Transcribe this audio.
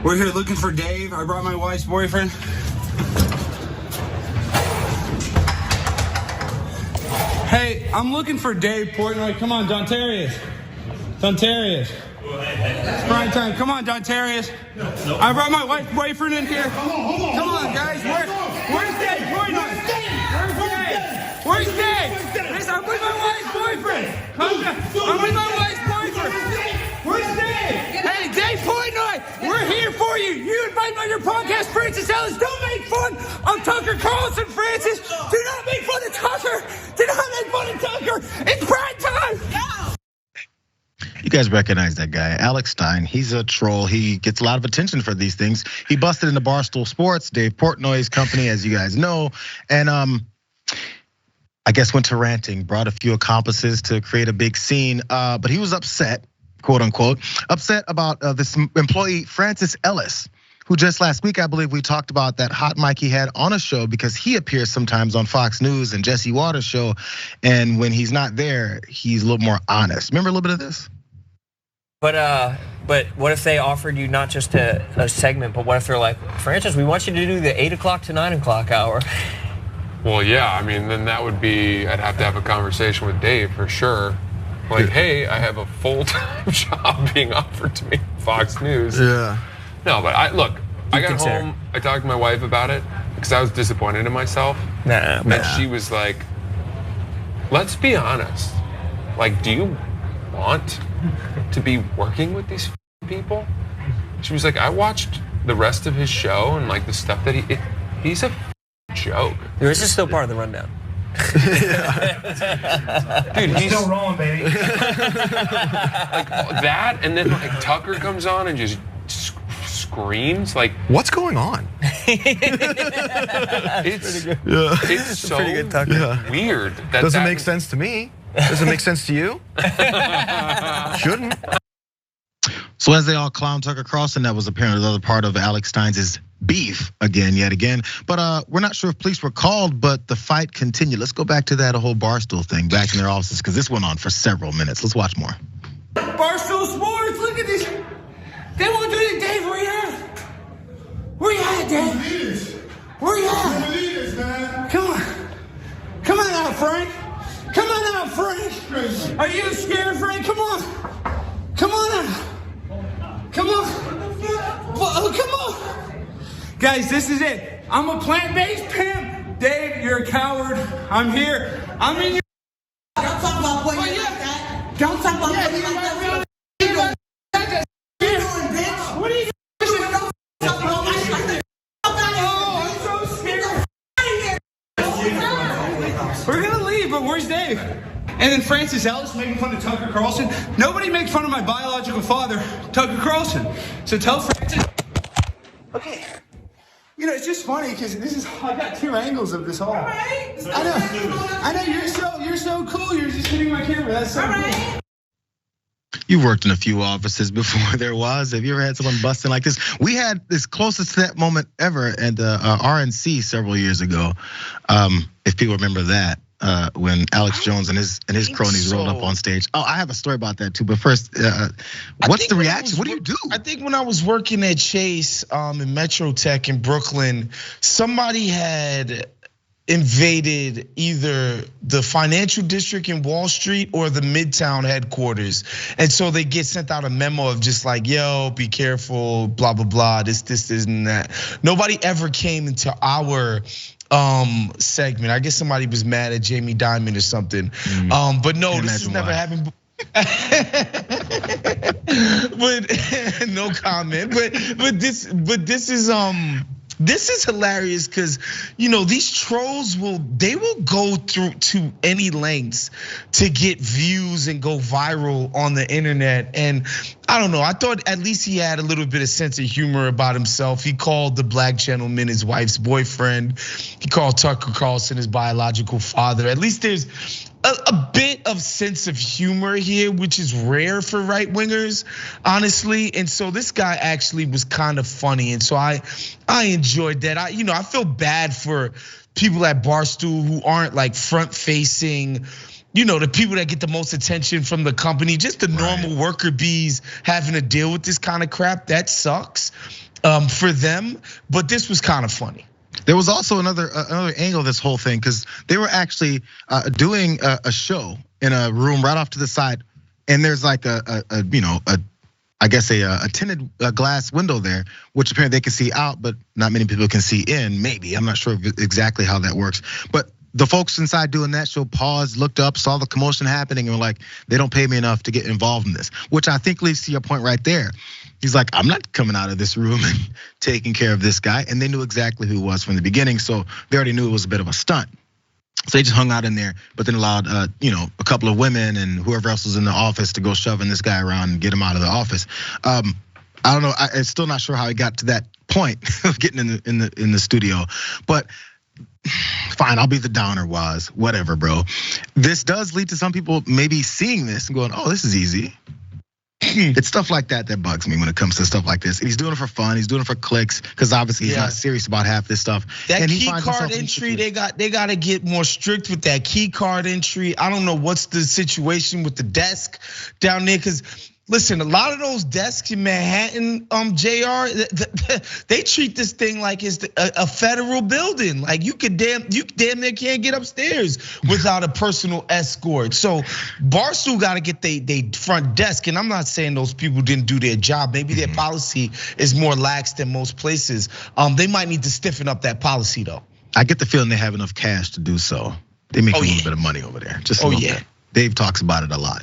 We're here looking for Dave. I brought my wife's boyfriend. Hey, I'm looking for Dave Portnoy. Come on, Dontarius. Dontarius. It's prime time. Come on, Dontarius. I brought my wife's boyfriend in here. Come on, guys. Where's Dave Portnoy? Where's Dave? Listen, I'm with my wife's boyfriend. I'm with my wife's boyfriend. Where's Dave? Hey, Dave Portnoy, we're here for you. You invite me on your podcast, Francis Ellis. Don't make fun of Tucker Carlson, Francis. Do not make fun of Tucker. Do not make fun of Tucker. It's prime time. You guys recognize that guy, Alex Stein. He's a troll. He gets a lot of attention for these things. He busted into Barstool Sports, Dave Portnoy's company, as you guys know. And I guess went to ranting, brought a few accomplices to create a big scene. But he was upset, quote unquote, upset about this employee, Francis Ellis, who just last week, I believe we talked about that hot mic he had on a show because he appears sometimes on Fox News and Jesse Waters' show. And when he's not there, he's a little more honest. Remember a little bit of this? But what if they offered you not just a segment, but what if they're like, Francis, we want you to do the 8 o'clock to 9 o'clock hour? Well, yeah, I mean, then that would be, I'd have to have a conversation with Dave for sure. Like, hey, I have a full-time job being offered to me on Fox News. Yeah. No, but I got home, I talked to my wife about it because I was disappointed in myself. And she was like, let's be honest. Like, do you want to be working with these people? She was like, I watched the rest of his show and like the stuff that he's a joke. This is still part of the rundown. Dude, he's still rolling, baby. Like that, and then like Tucker comes on and just screams. Like, what's going on? It's so weird. Doesn't make sense to me. Does it make sense to you? Shouldn't. So as they all clown Tucker Carlson, that was apparently the other part of Alex Stein's beef yet again. But we're not sure if police were called, but the fight continued. Let's go back to that whole Barstool thing back in their offices because this went on for several minutes. Let's watch more. Barstool Sports, look at this. They won't do it, Dave. Where you at? Where you at, Dave? Where you at? Come on. Come on out, Frank. Come on out, Frank. Are you scared, Frank? Come on. Come on out. Come on. Oh, come on. Guys, this is it. I'm a plant-based pimp. Dave, you're a coward. I'm here. I'm in your... Don't talk about boy like that. Don't talk about boy like that. What are you doing? Oh, I'm so scared. We're gonna leave, but where's Dave? And then Francis Ellis making fun of Tucker Carlson. Nobody makes fun of my biological father, Tucker Carlson. So tell Francis. Okay. You know, it's just funny because I got two angles of this all. Right. I know. You're so cool. You're just hitting my camera. That's so cool. You've worked in a few offices before there was. Have you ever had someone busting like this? We had this closest to that moment ever at the RNC several years ago. If people remember that. When Alex Jones and his cronies rolled up on stage. Oh, I have a story about that too. But first, what's the reaction? What do you do? I think when I was working at Chase in Metro Tech in Brooklyn, somebody had invaded either the financial district in Wall Street or the Midtown headquarters. And so they get sent out a memo of just like, yo, be careful, blah, blah, blah, this, and that. Nobody ever came into our segment. I guess somebody was mad at Jamie Dimon or something. But no, this has never happened. But no comment. But this is hilarious because these trolls will go through to any lengths to get views and go viral on the internet. And I don't know, I thought at least he had a little bit of sense of humor about himself. He called the black gentleman his wife's boyfriend. He called Tucker Carlson his biological father. At least there's a bit of sense of humor here, which is rare for right wingers, honestly. And so this guy actually was kind of funny, and so I enjoyed that. I feel bad for people at Barstool who aren't like front facing. The people that get the most attention from the company, just the normal worker bees having to deal with this kind of crap, that sucks. for them, but this was kind of funny. There was also another angle of this whole thing, because they were actually doing a show in a room right off to the side, and there's like a tinted glass window there, which apparently they can see out, but not many people can see in. Maybe, I'm not sure exactly how that works, but the folks inside doing that show paused, looked up, saw the commotion happening, and were like, they don't pay me enough to get involved in this, which I think leads to your point right there. He's like, I'm not coming out of this room and taking care of this guy. And they knew exactly who it was from the beginning, so they already knew it was a bit of a stunt. So they just hung out in there, but then allowed a couple of women and whoever else was in the office to go shoving this guy around and get him out of the office. I don't know. I'm still not sure how he got to that point of getting in the studio, but fine, I'll be the downer, Waz. Whatever, bro. This does lead to some people maybe seeing this and going, "Oh, this is easy." It's stuff like that that bugs me when it comes to stuff like this. And he's doing it for fun. He's doing it for clicks, because obviously he's not serious about half this stuff. That key card entry, they got to get more strict with that key card entry. I don't know what's the situation with the desk down there, because listen, a lot of those desks in Manhattan, Jayar, they treat this thing like it's a federal building. Like you damn near can't get upstairs without a personal escort. So Barstool got to get they front desk, and I'm not saying those people didn't do their job. Maybe their policy is more lax than most places. They might need to stiffen up that policy though. I get the feeling they have enough cash to do so. They make a little bit of money over there. Just a little bit. Dave talks about it a lot.